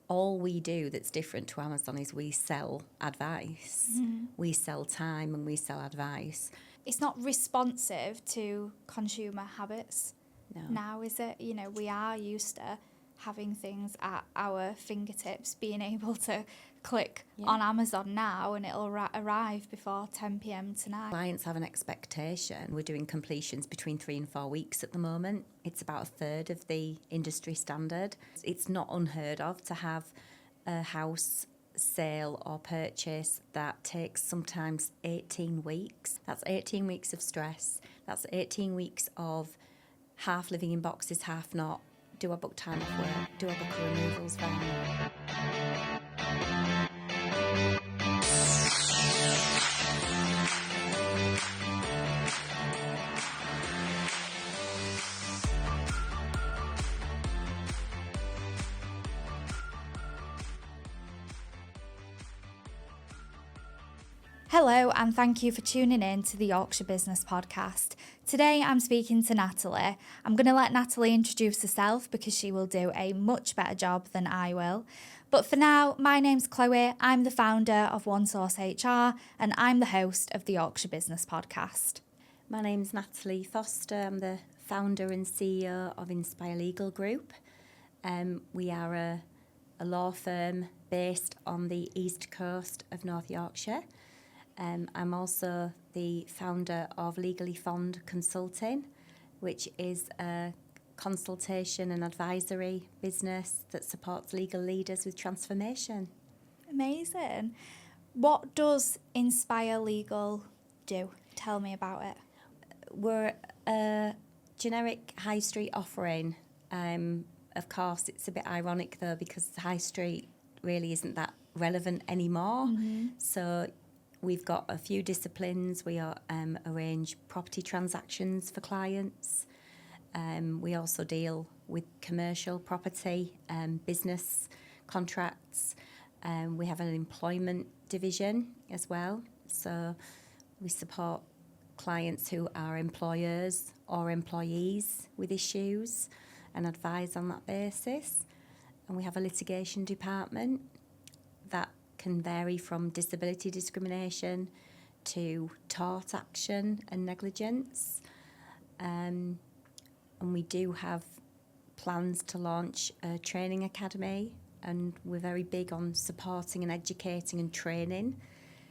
all we do that's different to Amazon is we sell advice. We sell time and we sell advice. It's not responsive to consumer habits No. now, is it? You know, we are used to having things at our fingertips, being able to click on Amazon now and it'll arrive before 10 p.m. tonight. Clients have an expectation. We're doing completions between 3 and 4 weeks at the moment. It's about a third of the industry standard. It's not unheard of to have a house sale or purchase that takes sometimes 18 weeks. That's 18 weeks of stress. That's 18 weeks of half living in boxes, half not. Do I book time off work? Do I book a removals van? Hello, and thank you for tuning in to the Yorkshire Business Podcast. Today I'm speaking to Natalie. I'm going to let Natalie introduce herself because she will do a much better job than I will. But for now, my name's Chloe. I'm the founder of One Source HR and I'm the host of the Yorkshire Business Podcast. My name's Natalie Foster. I'm the founder and CEO of Inspire Legal Group. We are a law firm based on the east coast of North Yorkshire. I'm also the founder of Legally Fond Consulting, which is a consultation and advisory business that supports legal leaders with transformation. Amazing. What does Inspire Legal do? Tell me about it. We're a generic high street offering. Of course, it's a bit ironic though because high street really isn't that relevant anymore. So we've got a few disciplines. We arrange property transactions for clients. We also deal with commercial property, business contracts. We have an employment division as well. So we support clients who are employers or employees with issues and advise on that basis. And we have a litigation department that can vary from disability discrimination to tort action and negligence. And we do have plans to launch a training academy, and we're very big on supporting and educating and training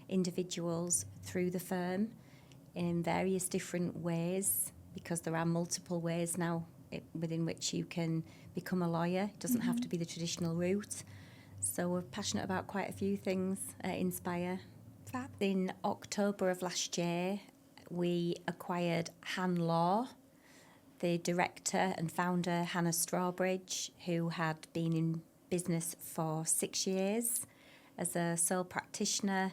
individuals through the firm in various different ways, because there are multiple ways now within which you can become a lawyer. It doesn't have to be the traditional route. So we're passionate about quite a few things at Inspire. Fab. In October of last year, we acquired Han Law. The director and founder, Hannah Strawbridge, who had been in business for 6 years as a sole practitioner.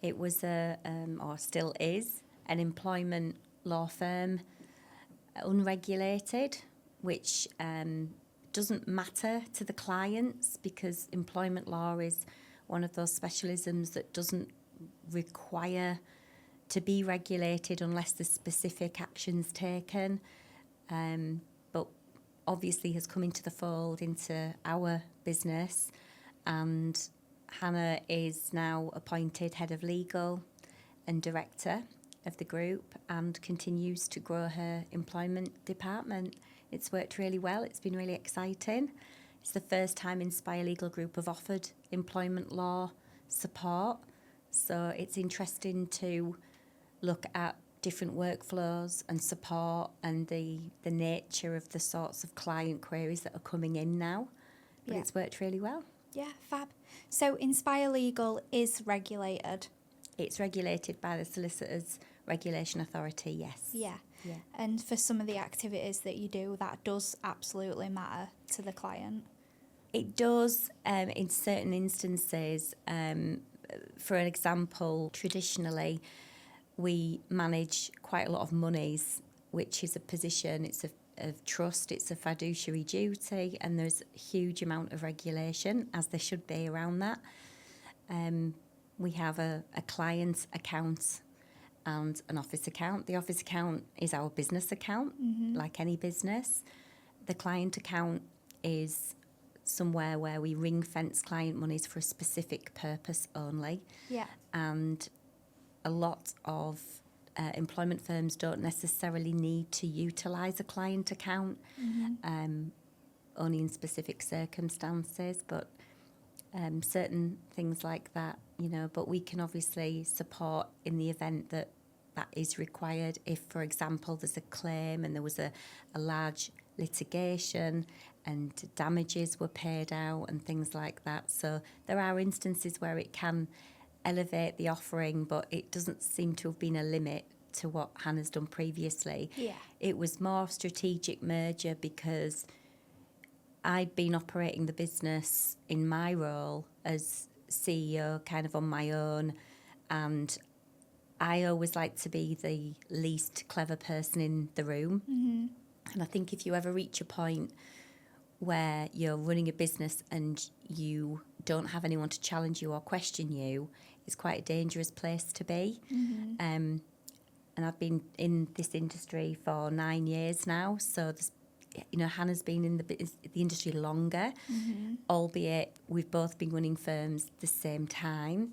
It was or still is, an employment law firm, unregulated, which doesn't matter to the clients because employment law is one of those specialisms that doesn't require to be regulated unless there's specific actions taken. But obviously has come into the fold into our business, and Hannah is now appointed head of legal and director of the group and continues to grow her employment department. It's worked really well. It's been really exciting. It's the first time Inspire Legal Group have offered employment law support. So it's interesting to look at different workflows and support and the nature of the sorts of client queries that are coming in now. But it's worked really well. Yeah, fab. So Inspire Legal is regulated? It's regulated by the Solicitors Regulation Authority, yes. Yeah. And for some of the activities that you do, that does absolutely matter to the client? It does in certain instances. For an example, traditionally, we manage quite a lot of monies, which is a position, it's of trust, it's a fiduciary duty, and there's a huge amount of regulation, as there should be around that. We have a client account and an office account. The office account is our business account, like any business. The client account is somewhere where we ring fence client monies for a specific purpose only. Yeah. And a lot of employment firms don't necessarily need to utilise a client account, only in specific circumstances, but certain things like that, but we can obviously support in the event that is required. If, for example, there's a claim and there was a large litigation and damages were paid out and things like that. So there are instances where it can elevate the offering, but it doesn't seem to have been a limit to what Hannah's done previously. Yeah. It was more strategic merger because I'd been operating the business in my role as CEO kind of on my own, and I always like to be the least clever person in the room. And I think if you ever reach a point where you're running a business and you don't have anyone to challenge you or question you, it's quite a dangerous place to be. And I've been in this industry for 9 years now, so there's, Hannah's been in the industry longer, albeit we've both been running firms the same time.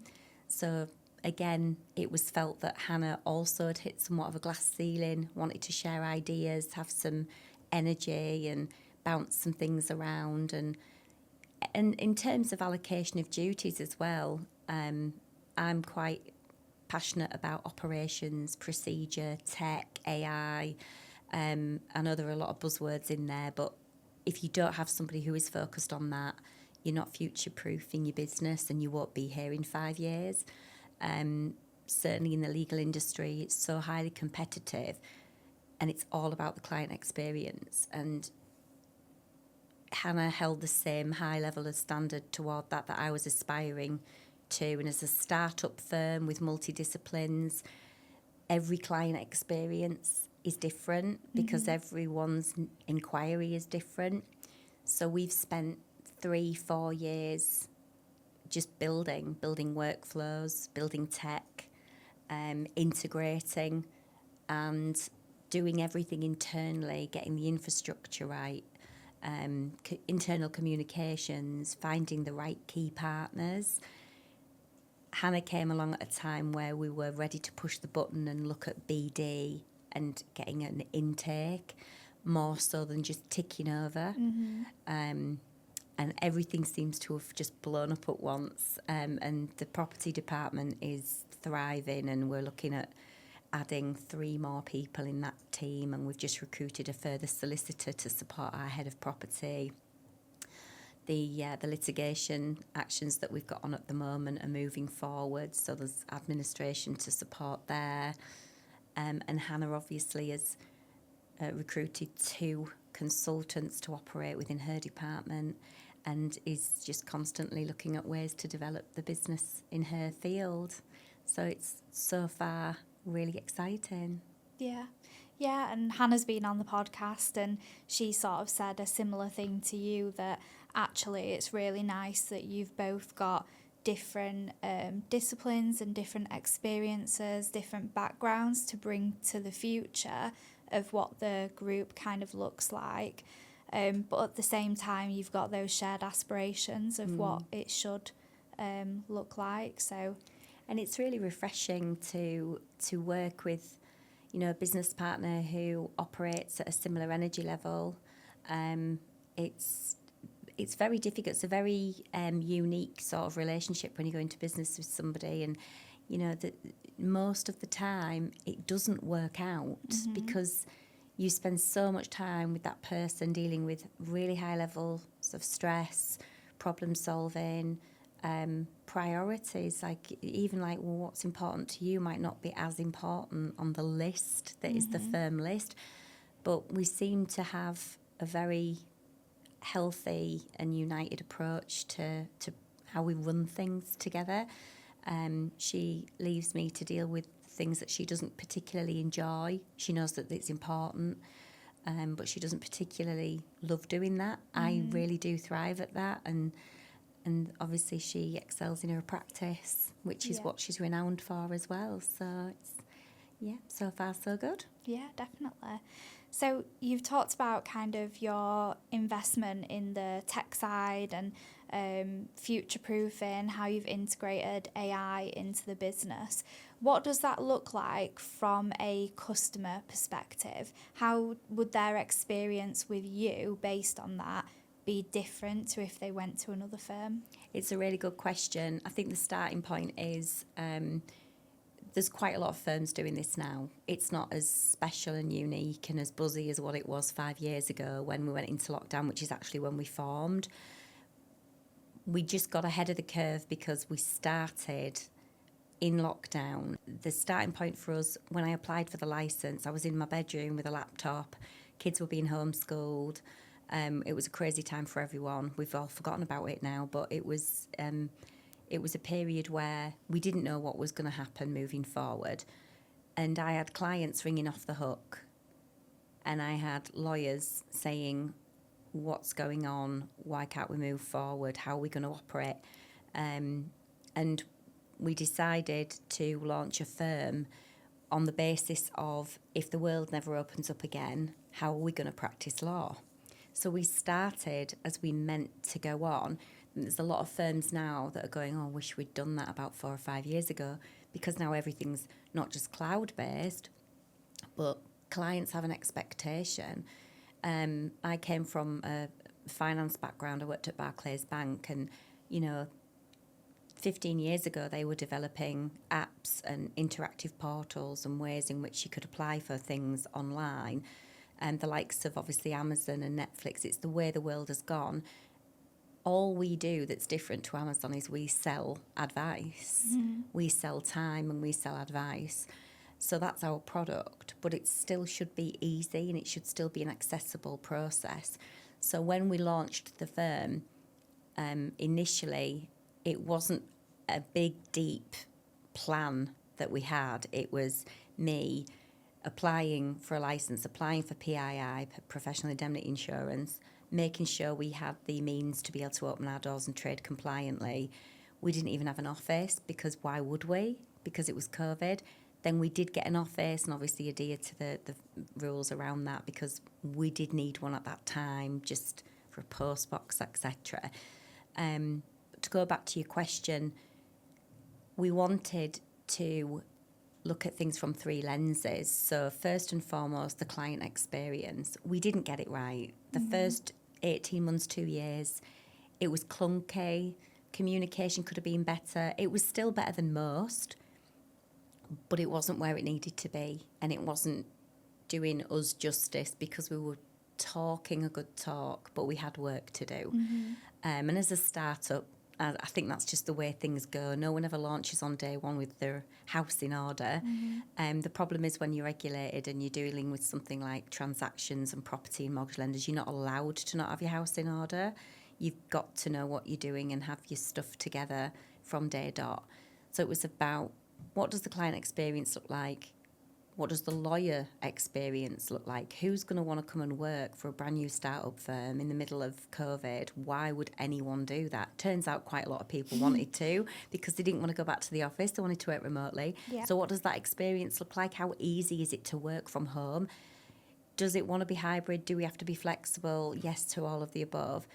So again, it was felt that Hannah also had hit somewhat of a glass ceiling, wanted to share ideas, have some energy and bounce some things around. And in terms of allocation of duties as well, I'm quite passionate about operations, procedure, tech, AI. I know there are a lot of buzzwords in there, but if you don't have somebody who is focused on that, you're not future-proofing your business and you won't be here in 5 years. Certainly in the legal industry, it's so highly competitive and it's all about the client experience. And Hannah held the same high level of standard toward that I was aspiring to. And as a start-up firm with multidisciplines, every client experience is different because everyone's inquiry is different. So we've spent 3-4 years just building workflows, building tech, integrating and doing everything internally, getting the infrastructure right, internal communications, finding the right key partners. Hannah came along at a time where we were ready to push the button and look at BD and getting an intake, more so than just ticking over. And everything seems to have just blown up at once. And the property department is thriving, and we're looking at adding 3 more people in that team, and we've just recruited a further solicitor to support our head of property. The litigation actions that we've got on at the moment are moving forward, so there's administration to support there. And Hannah obviously has recruited 2 consultants to operate within her department and is just constantly looking at ways to develop the business in her field. So it's so far really exciting. Yeah, and Hannah's been on the podcast and she sort of said a similar thing to you, that actually it's really nice that you've both got different disciplines and different experiences, different backgrounds to bring to the future of what the group kind of looks like. But at the same time, you've got those shared aspirations of what it should look like. And it's really refreshing to work with, a business partner who operates at a similar energy level. It's very difficult. It's a very unique sort of relationship when you go into business with somebody, and most of the time it doesn't work out because you spend so much time with that person dealing with really high levels of stress, problem solving, priorities, what's important to you might not be as important on the list that is the firm list. But we seem to have a very healthy and united approach to how we run things together. She leaves me to deal with things that she doesn't particularly enjoy. She knows that it's important, but she doesn't particularly love doing that. I really do thrive at that, and obviously she excels in her practice, which is what she's renowned for as well. So it's, so far so good. Yeah, definitely. So you've talked about kind of your investment in the tech side and future-proofing, how you've integrated AI into the business. What does that look like from a customer perspective? How would their experience with you, based on that, be different to if they went to another firm? It's a really good question. I think the starting point is there's quite a lot of firms doing this now. It's not as special and unique and as buzzy as what it was 5 years ago when we went into lockdown, which is actually when we formed. We just got ahead of the curve because we started in lockdown. The starting point for us, when I applied for the licence, I was in my bedroom with a laptop. Kids were being homeschooled. It was a crazy time for everyone. We've all forgotten about it now, but it was a period where we didn't know what was going to happen moving forward. And I had clients ringing off the hook, and I had lawyers saying, what's going on? Why can't we move forward? How are we going to operate? And we decided to launch a firm on the basis of, if the world never opens up again, how are we going to practice law? So we started as we meant to go on. And there's a lot of firms now that are going, oh, I wish we'd done that about 4 or 5 years ago, because now everything's not just cloud-based, but clients have an expectation. I came from a finance background. I worked at Barclays Bank, and, 15 years ago, they were developing apps and interactive portals and ways in which you could apply for things online. And the likes of, obviously, Amazon and Netflix, it's the way the world has gone. All we do that's different to Amazon is we sell advice. Mm-hmm. We sell time and we sell advice. So that's our product, but it still should be easy and it should still be an accessible process. So when we launched the firm, initially, it wasn't a big, deep plan that we had. It was me applying for a licence, applying for PII, professional indemnity insurance, making sure we had the means to be able to open our doors and trade compliantly. We didn't even have an office, because why would we? Because it was COVID. Then we did get an office and obviously adhere to the rules around that, because we did need one at that time, just for a post box, etc. To go back to your question, we wanted to look at things from 3 lenses. So first and foremost, the client experience. We didn't get it right. The first 18 months, 2 years, it was clunky. Communication could have been better. It was still better than most, but it wasn't where it needed to be, and it wasn't doing us justice, because we were talking a good talk, but we had work to do. And as a startup, I think that's just the way things go. No one ever launches on day one with their house in order. The problem is when you're regulated and you're dealing with something like transactions and property and mortgage lenders, you're not allowed to not have your house in order. You've got to know what you're doing and have your stuff together from day dot. So it was about, what does the client experience look like? What does the lawyer experience look like? Who's going to want to come and work for a brand new startup firm in the middle of COVID? Why would anyone do that? Turns out quite a lot of people wanted to, because they didn't want to go back to the office. They wanted to work remotely. Yeah. So what does that experience look like? How easy is it to work from home? Does it want to be hybrid? Do we have to be flexible? Yes to all of the above.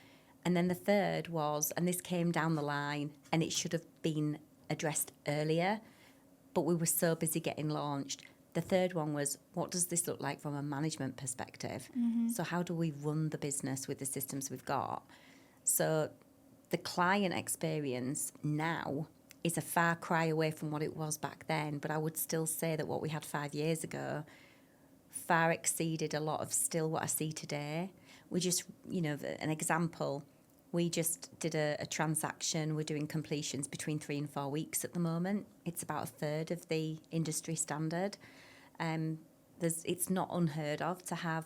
And then the third was, and this came down the line, and it should have been addressed earlier, but we were so busy getting launched. The third one was, what does this look like from a management perspective? So how do we run the business with the systems we've got? So the client experience now is a far cry away from what it was back then, but I would still say that what we had 5 years ago far exceeded a lot of still what I see today. We just, an example, we just did a transaction. We're doing completions between 3 and 4 weeks at the moment. It's about a third of the industry standard. It's not unheard of to have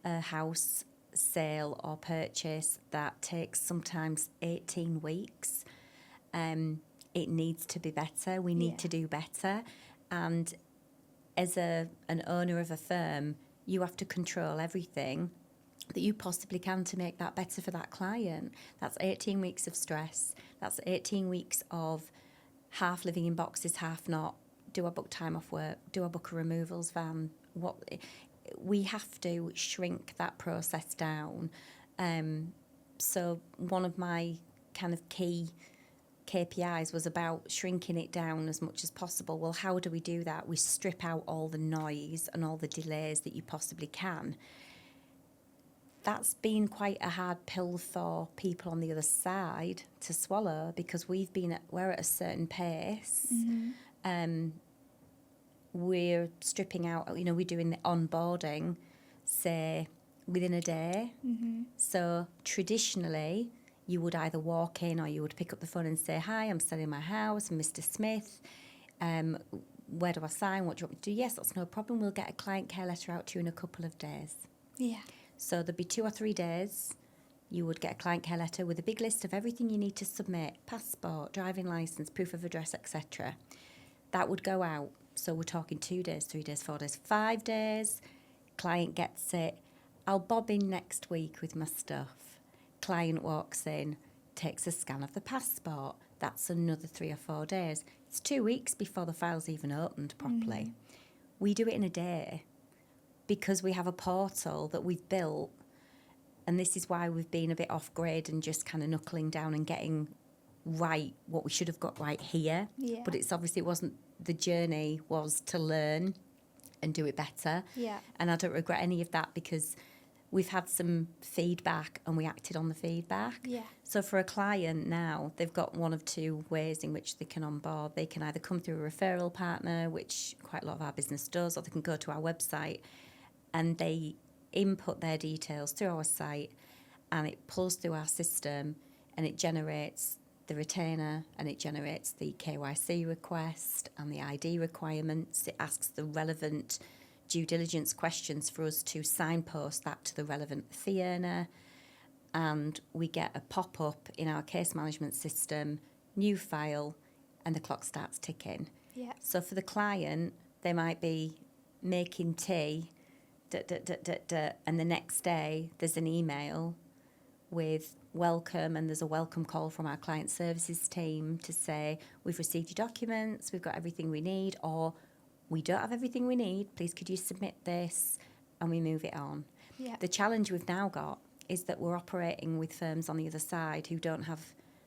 a house sale or purchase that takes sometimes 18 weeks. It needs to be better. We need to do better. And as an owner of a firm, you have to control everything that you possibly can to make that better for that client. That's 18 weeks of stress. That's 18 weeks of half living in boxes, half not. Do I book time off work? Do I book a removals van? we have to shrink that process down. So one of my kind of key KPIs was about shrinking it down as much as possible. Well, how do we do that? We strip out all the noise and all the delays that you possibly can. That's been quite a hard pill for people on the other side to swallow, because we're at a certain pace. We're stripping out, we're doing the onboarding, say, within a day. So traditionally, you would either walk in or you would pick up the phone and say, hi, I'm selling my house, I'm Mr. Smith. Where do I sign? What do you want me to do? Yes, that's no problem. We'll get a client care letter out to you in a couple of days. Yeah. So there'd be 2 or 3 days. You would get a client care letter with a big list of everything you need to submit: passport, driving licence, proof of address, etc. That would go out. So we're talking 2 days, 3 days, 4 days, 5 days. Client gets it. I'll bob in next week with my stuff. Client walks in, takes a scan of the passport. That's another 3 or 4 days. It's 2 weeks before the file's even opened properly. We do it in a day because we have a portal that we've built, and this is why we've been a bit off grid and just kind of knuckling down and getting right what we should have got right here. Yeah. But it's obviously, it wasn't, the journey was to learn and do it better. Yeah. And I don't regret any of that, because we've had some feedback and we acted on the feedback. Yeah. So for a client now, they've got one of 2 ways in which they can onboard. They can either come through a referral partner, which quite a lot of our business does, or they can go to our website and they input their details through our site, and it pulls through our system and it generates the retainer and it generates the KYC request and the ID requirements. It asks the relevant due diligence questions for us to signpost that to the relevant fee earner, and we get a pop-up in our case management system, new file, and the clock starts ticking. Yeah. So for the client, they might be making tea, and the next day there's an email with welcome, and there's a welcome call from our client services team to say, we've received your documents, we've got everything we need, or we don't have everything we need, please could you submit this, and we move it on. Yeah. The challenge we've now got is that we're operating with firms on the other side who don't have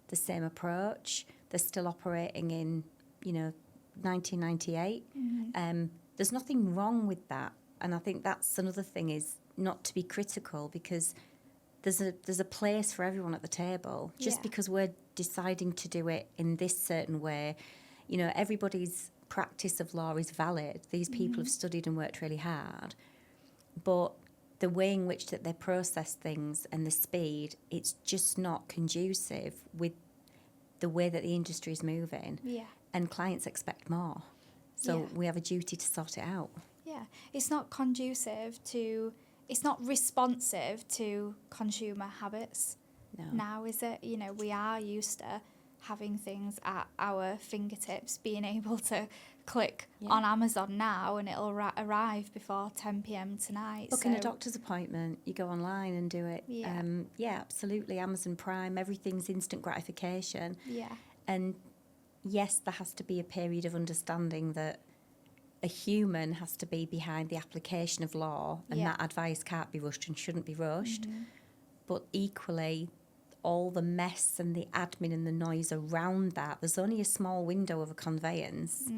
the same approach. They're still operating in, 1998. There's nothing wrong with that. And I think that's another thing, is not to be critical, because there's a place for everyone at the table. Just because we're deciding to do it in this certain way, everybody's practice of law is valid. These people have studied and worked really hard. But the way in which that they process things and the speed, it's just not conducive with the way that the industry is moving. Yeah. And clients expect more. So we have a duty to sort it out. Yeah. It's not conducive to, it's not responsive to consumer habits. No. Now, is it? We are used to having things at our fingertips, being able to click on Amazon now and it'll arrive before 10 p.m. tonight. Booking a doctor's appointment, you go online and do it. Yeah. Absolutely. Amazon Prime, everything's instant gratification. Yeah. And yes, there has to be a period of understanding that a human has to be behind the application of law, and that advice can't be rushed and shouldn't be rushed. But equally, all the mess and the admin and the noise around that, there's only a small window of a conveyance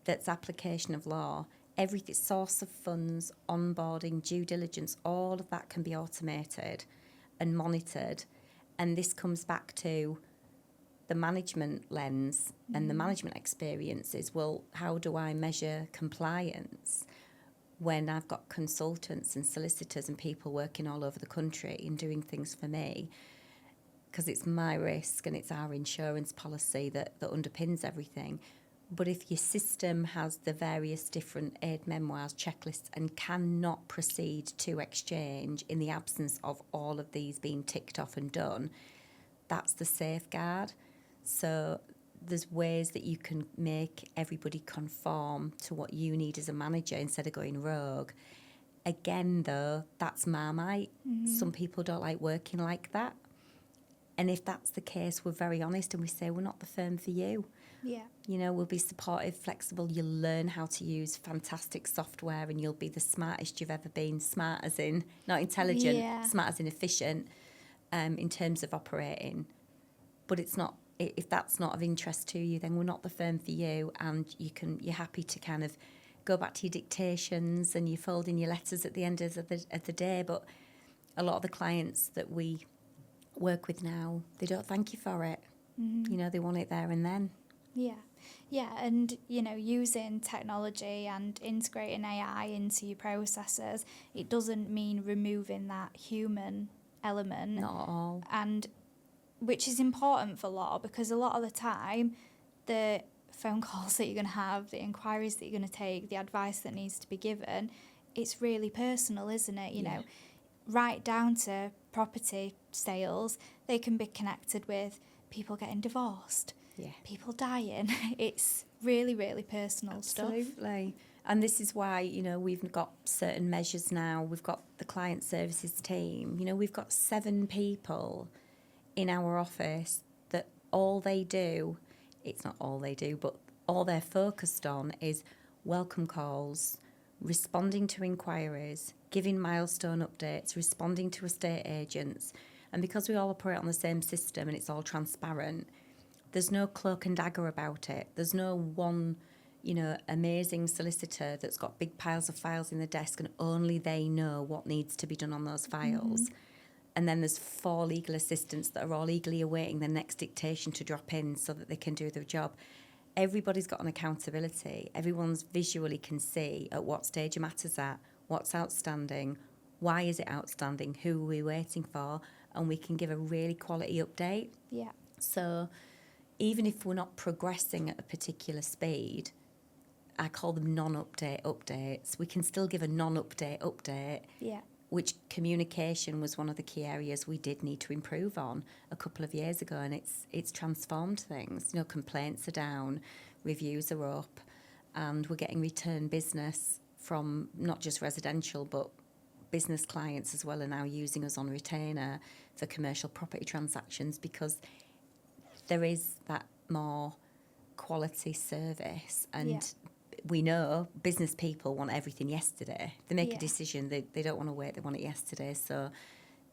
that's application of law. Everything, source of funds, onboarding, due diligence, all of that can be automated and monitored. And this comes back to the management lens and the management experiences. Well, how do I measure compliance when I've got consultants and solicitors and people working all over the country and doing things for me? Because it's my risk and it's our insurance policy that underpins everything. But if your system has the various different aid memoirs, checklists, and cannot proceed to exchange in the absence of all of these being ticked off and done, that's the safeguard. So there's ways that you can make everybody conform to what you need as a manager instead of going rogue. Again, though, that's Marmite. Some people don't like working like that. And if that's the case, we're very honest and we say we're not the firm for you. Yeah. You know, we'll be supportive, flexible. You'll learn how to use fantastic software and you'll be the smartest you've ever been. Smart as in, not intelligent, smart as in efficient in terms of operating. But it's not, if that's not of interest to you, then we're not the firm for you. And you're happy to kind of go back to your dictations and you fold in your letters at the end of the day. But a lot of the clients that we work with now, they don't thank you for it. You know, they want it there and then. Yeah, and, you know, using technology and integrating AI into your processes, it doesn't mean removing that human element. Not at all. And which is important for law, because a lot of the time, the phone calls that you're going to have, the inquiries that you're going to take, the advice that needs to be given, it's really personal, isn't it? You know, right down to property sales, they can be connected with people getting divorced, people dying. It's really, really personal stuff. Absolutely. And this is why, you know, we've got certain measures now. We've got the client services team. You know, we've got 7 people in our office that all they do, it's not all they do, but all they're focused on is welcome calls, responding to inquiries, giving milestone updates, responding to estate agents. And because we all operate on the same system and it's all transparent, there's no cloak and dagger about it. There's no one, you know, amazing solicitor that's got big piles of files in the desk and only they know what needs to be done on those files. And then there's 4 legal assistants that are all eagerly awaiting the next dictation to drop in so that they can do their job. Everybody's got an accountability. Everyone's visually can see at what stage a matter's at, what's outstanding, why is it outstanding, who are we waiting for, and we can give a really quality update. Yeah. So even if we're not progressing at a particular speed, I call them non-update updates, we can still give a non-update update. Yeah. Which communication was one of the key areas we did need to improve on a couple of years ago, and it's transformed things. You know, complaints are down, reviews are up, and we're getting return business from not just residential but business clients as well are now using us on retainer for commercial property transactions because there is that more quality service and we know business people want everything yesterday. They make a decision, they don't want to wait, they want it yesterday. So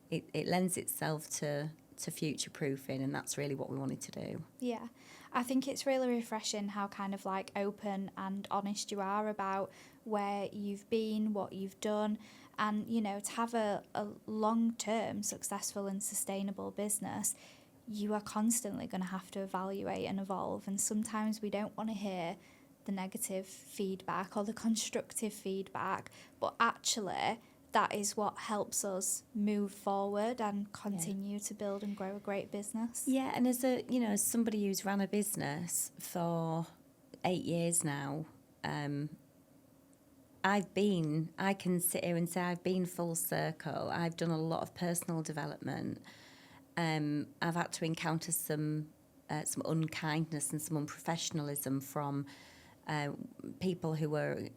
it lends itself to future-proofing, and that's really what we wanted to do. Yeah, I think it's really refreshing how kind of like open and honest you are about where you've been, what you've done, and, you know, to have a long-term successful and sustainable business, you are constantly going to have to evaluate and evolve, and sometimes we don't want to hear the negative feedback or the constructive feedback, but actually that is what helps us move forward and continue to build and grow a great business. Yeah, and as somebody who's run a business for 8 years now, I can sit here and say I've been full circle. I've done a lot of personal development. I've had to encounter some unkindness and some unprofessionalism from people who were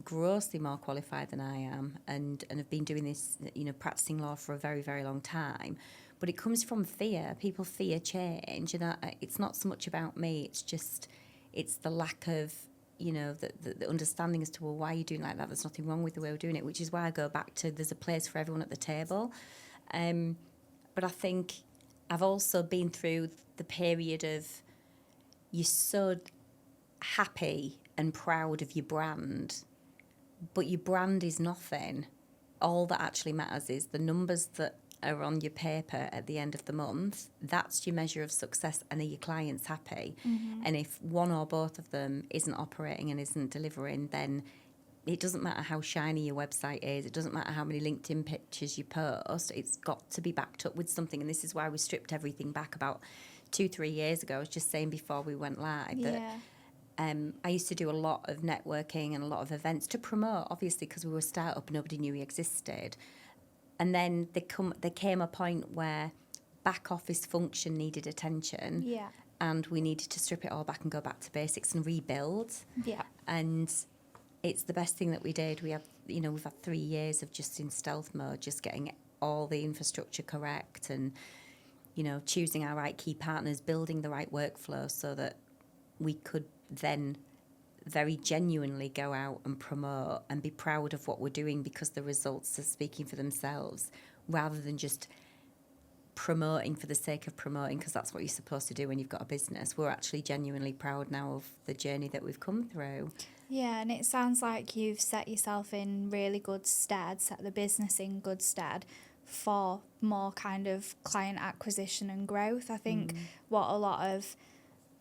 grossly more qualified than I am and have been doing this, you know, practicing law for a very, very long time. But it comes from fear. People fear change, and it's not so much about me. It's the lack of, you know, the understanding as to, well, why are you doing like that? There's nothing wrong with the way we're doing it, which is why I go back to there's a place for everyone at the table. But I think I've also been through the period of you're so happy and proud of your brand, but your brand is nothing. All that actually matters is the numbers that are on your paper at the end of the month. That's your measure of success, and are your clients happy? And if one or both of them isn't operating and isn't delivering, then it doesn't matter how shiny your website is, it doesn't matter how many LinkedIn pictures you post, it's got to be backed up with something. And this is why we stripped everything back about 2-3 years ago. I was just saying before we went live that I used to do a lot of networking and a lot of events to promote, obviously, because we were a start-up, nobody knew we existed. And then there came a point where back office function needed attention, and we needed to strip it all back and go back to basics and rebuild. And it's the best thing that we did. We've had 3 years of just in stealth mode, just getting all the infrastructure correct and choosing our right key partners, building the right workflow so that we could then very genuinely go out and promote and be proud of what we're doing because the results are speaking for themselves, rather than just promoting for the sake of promoting, because that's what you're supposed to do when you've got a business. We're actually genuinely proud now of the journey that we've come through. Yeah, and it sounds like you've set yourself in really good stead, set the business in good stead for more kind of client acquisition and growth. I think what a lot of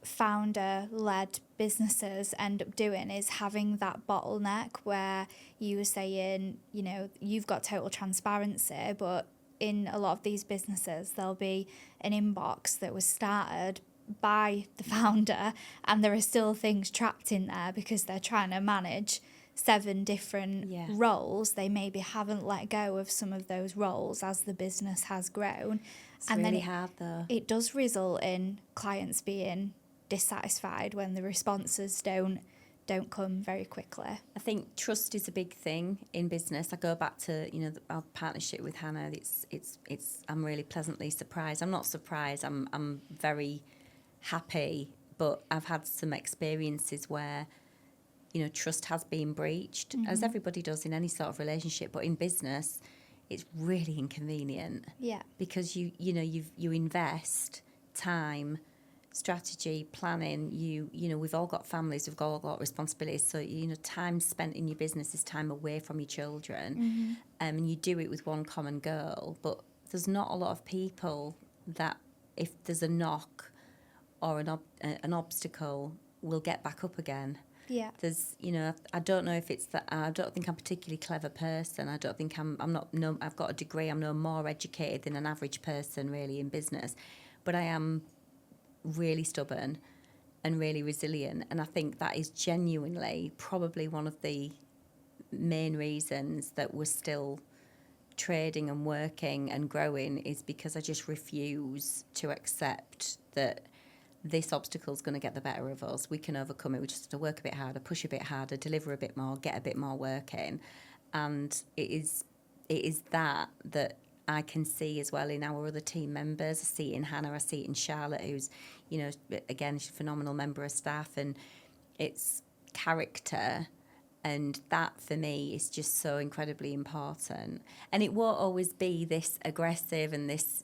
founder-led businesses end up doing is having that bottleneck where you were saying, you've got total transparency, but in a lot of these businesses, there'll be an inbox that was started by the founder and there are still things trapped in there because they're trying to manage 7 different roles. They maybe haven't let go of some of those roles as the business has grown. It's and really hard though. It does result in clients being dissatisfied when the responses don't come very quickly. I think trust is a big thing in business. I go back to our partnership with Hannah. It's I'm really pleasantly surprised. I'm not surprised. I'm very happy, but I've had some experiences where trust has been breached, as everybody does in any sort of relationship. But in business, it's really inconvenient. Yeah, because you invest time, strategy, planning. We've all got families, we've all got responsibilities, so time spent in your business is time away from your children. And you do it with one common goal. But there's not a lot of people that, if there's a knock or an obstacle, will get back up again. Yeah. There's I don't know if it's that I don't think I'm a particularly clever person. I don't think I'm not I've got a degree. I'm no more educated than an average person really in business, but I am really stubborn and really resilient, and I think that is genuinely probably one of the main reasons that we're still trading and working and growing, is because I just refuse to accept that this obstacle is going to get the better of us. We can overcome it. We just have to work a bit harder, push a bit harder, deliver a bit more, get a bit more work in, and it is that I can see as well in our other team members. I see it in Hannah, I see it in Charlotte, who's, again, she's a phenomenal member of staff, and it's character, and that for me is just so incredibly important. And it won't always be this aggressive and this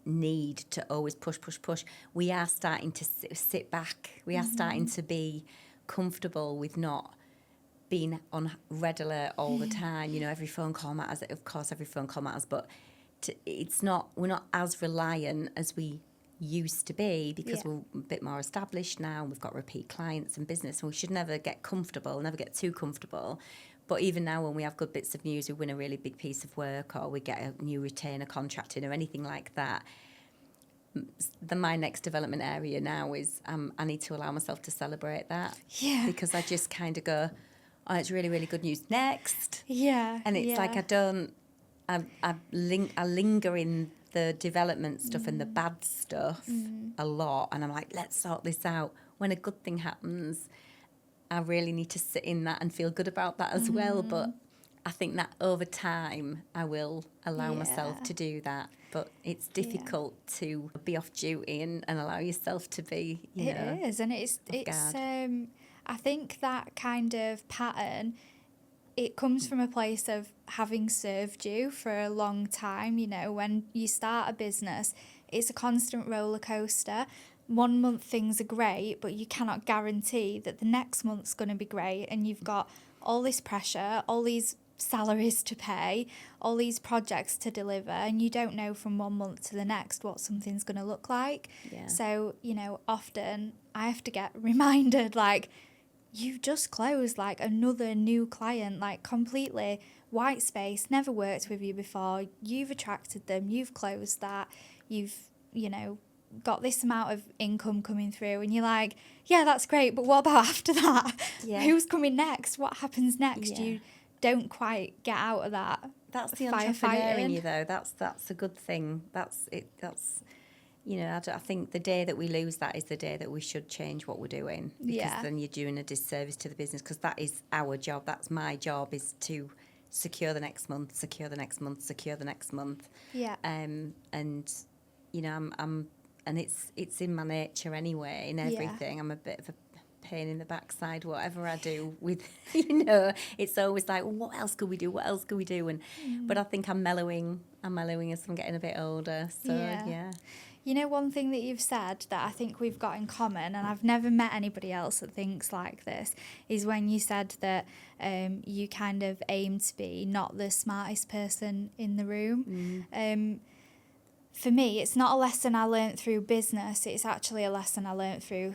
need to always push. We are starting to sit back. We are starting to be comfortable with not being on red alert all the time. Every phone call matters. Of course, every phone call matters, but we're not as reliant as we used to be, because we're a bit more established now. We've got repeat clients and business, and we should never get too comfortable. But even now, when we have good bits of news, we win a really big piece of work, or we get a new retainer contract in, or anything like that, my next development area now is I need to allow myself to celebrate that. Yeah. Because I just kind of go, oh, it's really, really good news. Next. Yeah. And it's like I linger in the development stuff and the bad stuff a lot. And I'm like, let's sort this out. When a good thing happens, I really need to sit in that and feel good about that as well. But I think that over time, I will allow myself to do that. But it's difficult to be off duty and allow yourself to be, It is, and it's I think that kind of pattern, it comes from a place of having served you for a long time. When you start a business, it's a constant roller coaster. 1 month things are great, but you cannot guarantee that the next month's going to be great, and you've got all this pressure, all these salaries to pay, all these projects to deliver, and you don't know from 1 month to the next what something's going to look like. Yeah. So, often I have to get reminded, you've just closed another new client, completely white space, never worked with you before, you've attracted them, you've closed that, you've, got this amount of income coming through, and you're like, yeah, that's great, but what about after that? Yeah. Who's coming next? What happens next? Yeah. You don't quite get out of that. That's the entrepreneur in you, though. That's a good thing. That's it. That's, I think the day that we lose that is the day that we should change what we're doing, because then you're doing a disservice to the business, because that is our job. That's my job, is to secure the next month, secure the next month, secure the next month. Yeah. And you know, I'm and it's in my nature anyway, in everything. I'm a bit of a pain in the backside, whatever I do with, you know, it's always like, well, what else could we do? What else could we do? And but I think I'm mellowing as I'm getting a bit older. So yeah. You know, one thing that you've said that I think we've got in common, and I've never met anybody else that thinks like this, is when you said that you kind of aim to be not the smartest person in the room. For me, it's not a lesson I learnt through business. It's actually a lesson I learnt through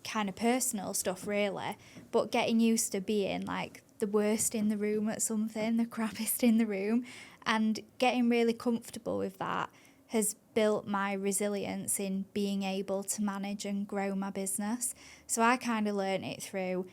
kind of personal stuff, really. But getting used to being like the worst in the room at something, the crappiest in the room, and getting really comfortable with that has built my resilience in being able to manage and grow my business. So I kind of learnt it through,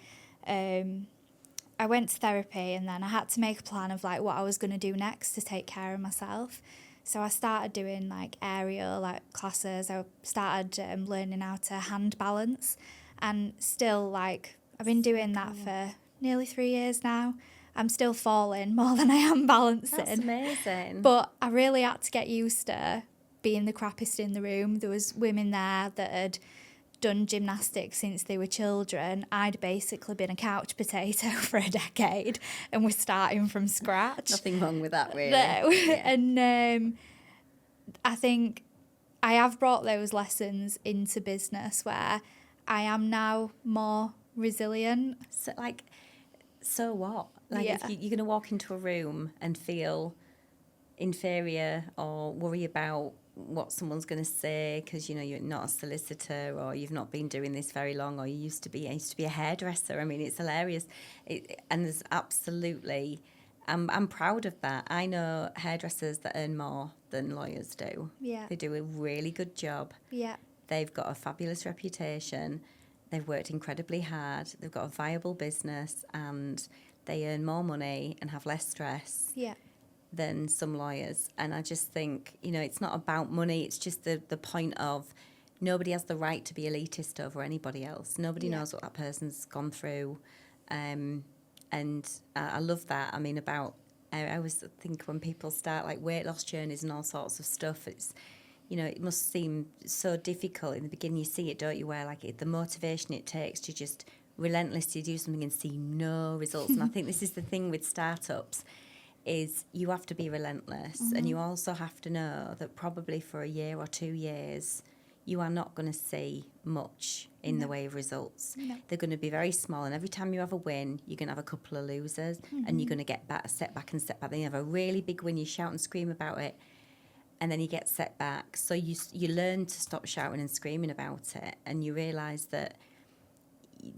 I went to therapy, and then I had to make a plan of like what I was going to do next to take care of myself. So I started doing like aerial like classes. I started learning how to hand balance, and still like I've been doing that for nearly 3 years now. I'm still falling more than I am balancing. That's amazing. But I really had to get used to being the crappiest in the room. There was women there that had done gymnastics since they were children. I'd basically been a couch potato for a decade, and we're starting from scratch. Nothing wrong with that, really. No. And I think I have brought those lessons into business where I am now more resilient. So what? Like, if you're going to walk into a room and feel inferior or worry about what someone's going to say because, you know, you're not a solicitor or you've not been doing this very long, or I used to be a hairdresser. I mean, it's hilarious. And there's absolutely... I'm proud of that. I know hairdressers that earn more than lawyers do. Yeah. They do a really good job. Yeah. They've got a fabulous reputation. They've worked incredibly hard. They've got a viable business, and they earn more money and have less stress than some lawyers. And I just think, you know, it's not about money. It's just the point of nobody has the right to be elitist over anybody else. Nobody knows what that person's gone through. And I love that. I mean, I always think when people start like weight loss journeys and all sorts of stuff, it's, you know, it must seem so difficult in the beginning. You see it, don't you, where like the motivation it takes to just relentlessly do something and see no results. And I think this is the thing with startups, is you have to be relentless, and you also have to know that probably for a year or 2 years you are not going to see much in the way of results. No. They're going to be very small, and every time you have a win, you're going to have a couple of losers, and you're going to get back, step back. Then you have a really big win, you shout and scream about it, and then you get set back. So you learn to stop shouting and screaming about it, and you realise that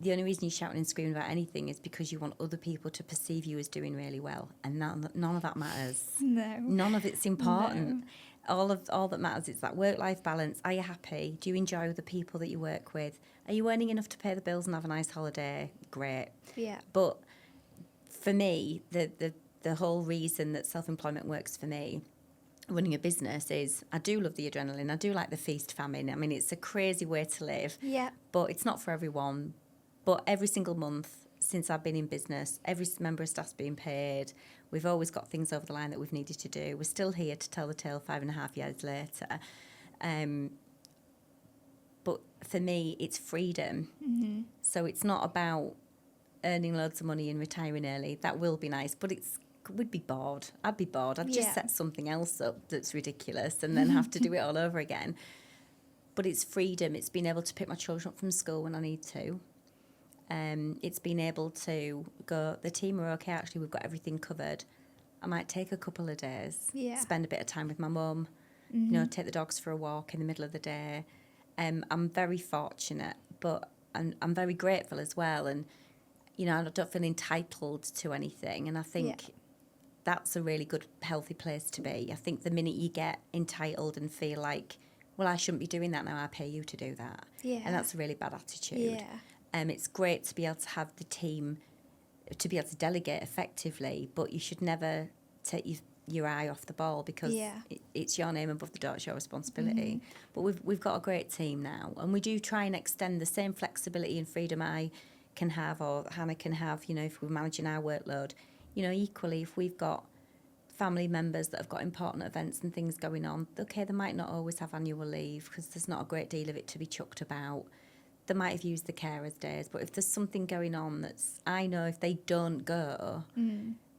the only reason you're shouting and screaming about anything is because you want other people to perceive you as doing really well, and none of that matters. No. None of it's important. No. All that matters is that work-life balance. Are you happy? Do you enjoy the people that you work with? Are you earning enough to pay the bills and have a nice holiday? Great. Yeah. But for me, the whole reason that self-employment works for me, running a business, is I do love the adrenaline. I do like the feast famine. I mean, it's a crazy way to live. Yeah. But it's not for everyone. But every single month since I've been in business, every member of staff's been paid. We've always got things over the line that we've needed to do. We're still here to tell the tale 5.5 years later. But for me, it's freedom. Mm-hmm. So it's not about earning loads of money and retiring early. That will be nice, but we'd be bored. I'd be bored. I'd just set something else up that's ridiculous and then have to do it all over again. But it's freedom. It's being able to pick my children up from school when I need to. It's been able to go, the team are okay, actually, we've got everything covered. I might take a couple of days, spend a bit of time with my mum, you know, take the dogs for a walk in the middle of the day. I'm very fortunate, but I'm very grateful as well. And, you know, I don't feel entitled to anything. And I think that's a really good, healthy place to be. I think the minute you get entitled and feel like, well, I shouldn't be doing that now, I pay you to do that. Yeah. And that's a really bad attitude. Yeah. It's great to be able to have the team, to be able to delegate effectively, but you should never take your eye off the ball, because it's your name above the door, it's your responsibility. But we've got a great team now, and we do try and extend the same flexibility and freedom I can have, or Hannah can have, you know, if we're managing our workload. equally, if we've got family members that have got important events and things going on, okay, they might not always have annual leave because there's not a great deal of it to be chucked about. They might have used the carers days, but if there's something going on I know if they don't go,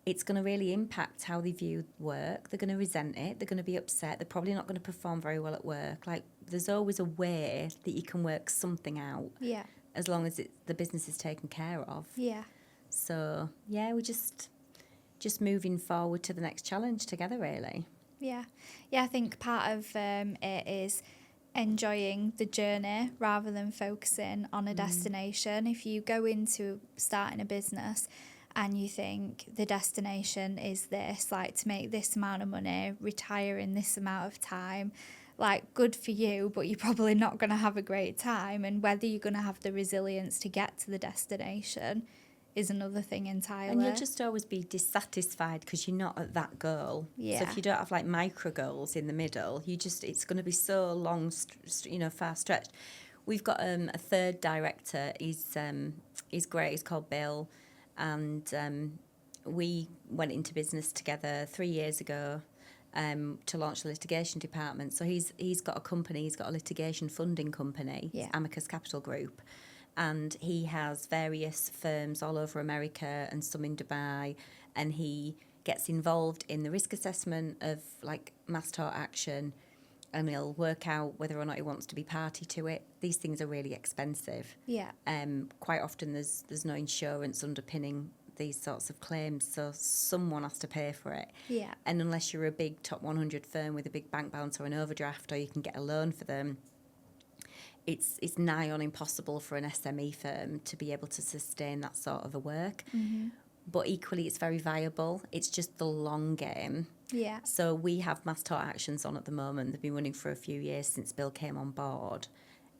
it's going to really impact how they view work. They're going to resent it. They're going to be upset. They're probably not going to perform very well at work. Like, there's always a way that you can work something out. Yeah. As long as the business is taken care of. Yeah. So, yeah, we're just moving forward to the next challenge together, really. Yeah. Yeah, I think part of it is enjoying the journey rather than focusing on a destination. If you go into starting a business and you think the destination is this, like to make this amount of money, retire in this amount of time, like, good for you, but you're probably not going to have a great time. And whether you're going to have the resilience to get to the destination is another thing entirely. And you'll just always be dissatisfied because you're not at that goal. Yeah. So if you don't have like micro goals in the middle, it's going to be so long, far stretched. We've got a third director. He's great. He's called Bill, and we went into business together 3 years ago to launch the litigation department. So he's got a company. He's got a litigation funding company, Amicus Capital Group. And he has various firms all over America and some in Dubai, and he gets involved in the risk assessment of like mass tort action, and he'll work out whether or not he wants to be party to it. These things are really expensive. Yeah. Quite often there's no insurance underpinning these sorts of claims, so someone has to pay for it. Yeah. And unless you're a big top 100 firm with a big bank balance or an overdraft, or you can get a loan for them, it's nigh on impossible for an SME firm to be able to sustain that sort of a work. Mm-hmm. But equally, it's very viable. It's just the long game. Yeah. So we have mass tort actions on at the moment. They've been running for a few years since Bill came on board.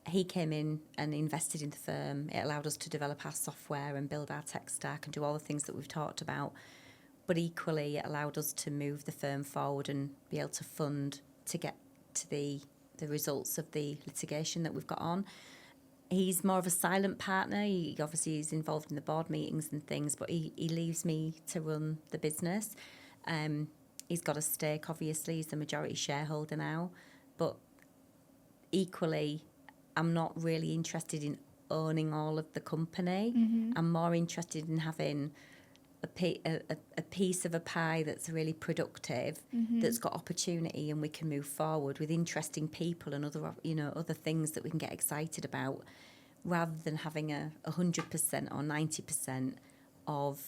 He came in and invested in the firm. It allowed us to develop our software and build our tech stack and do all the things that we've talked about. But equally, it allowed us to move the firm forward and be able to fund to get to the results of the litigation that we've got on. He's more of a silent partner. He obviously is involved in the board meetings and things, but he leaves me to run the business. He's got a stake, obviously. He's the majority shareholder now. But equally, I'm not really interested in owning all of the company. Mm-hmm. I'm more interested in having a piece of a pie that's really productive, that's got opportunity, and we can move forward with interesting people and other things that we can get excited about, rather than having 100% or 90% of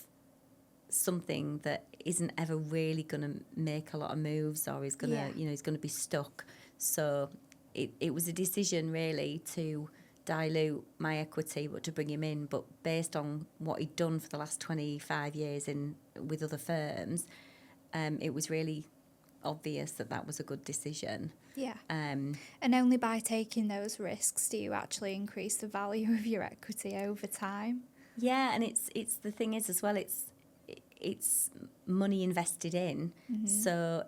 something that isn't ever really going to make a lot of moves, or is going to is going to be stuck. So it was a decision really to dilute my equity, but to bring him in. But based on what he'd done for the last 25 years with other firms, it was really obvious that was a good decision. Yeah. And only by taking those risks do you actually increase the value of your equity over time. Yeah, and it's the thing is as well, it's money invested in. So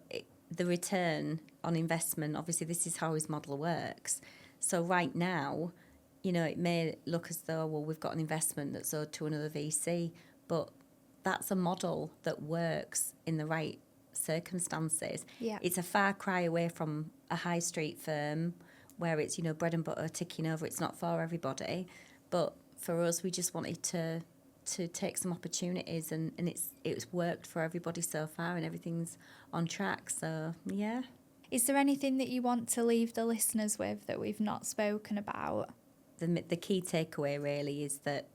the return on investment, obviously this is how his model works. So right now, it may look as though, well, we've got an investment that's owed to another VC, but that's a model that works in the right circumstances. Yeah. It's a far cry away from a high street firm where it's, bread and butter ticking over. It's not for everybody. But for us, we just wanted to take some opportunities, and it's worked for everybody so far, and everything's on track. So, yeah. Is there anything that you want to leave the listeners with that we've not spoken about? The key takeaway really is that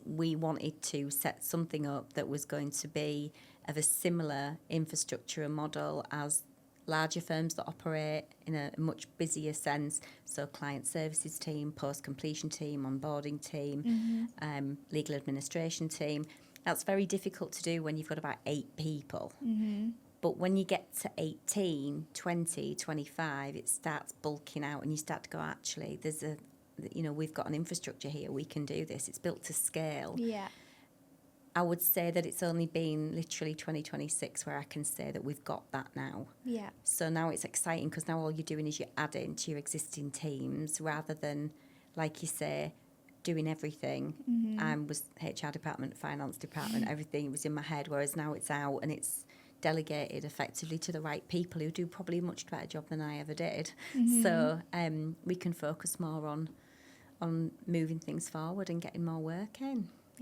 we wanted to set something up that was going to be of a similar infrastructure and model as larger firms that operate in a much busier sense. So client services team, post-completion team, onboarding team, legal administration team. That's very difficult to do when you've got about 8 people. Mm-hmm. But when you get to 18, 20, 25, it starts bulking out, and you start to go, actually, we've got an infrastructure here, we can do this, it's built to scale. Yeah. I would say that it's only been literally 2026 where I can say that we've got that now. Yeah. So now it's exciting because now all you're doing is you're adding to your existing teams rather than, like you say, doing everything. I was HR department, finance department, everything was in my head, whereas now it's out and it's delegated effectively to the right people who do probably a much better job than I ever did. So we can focus more on moving things forward and getting more work in.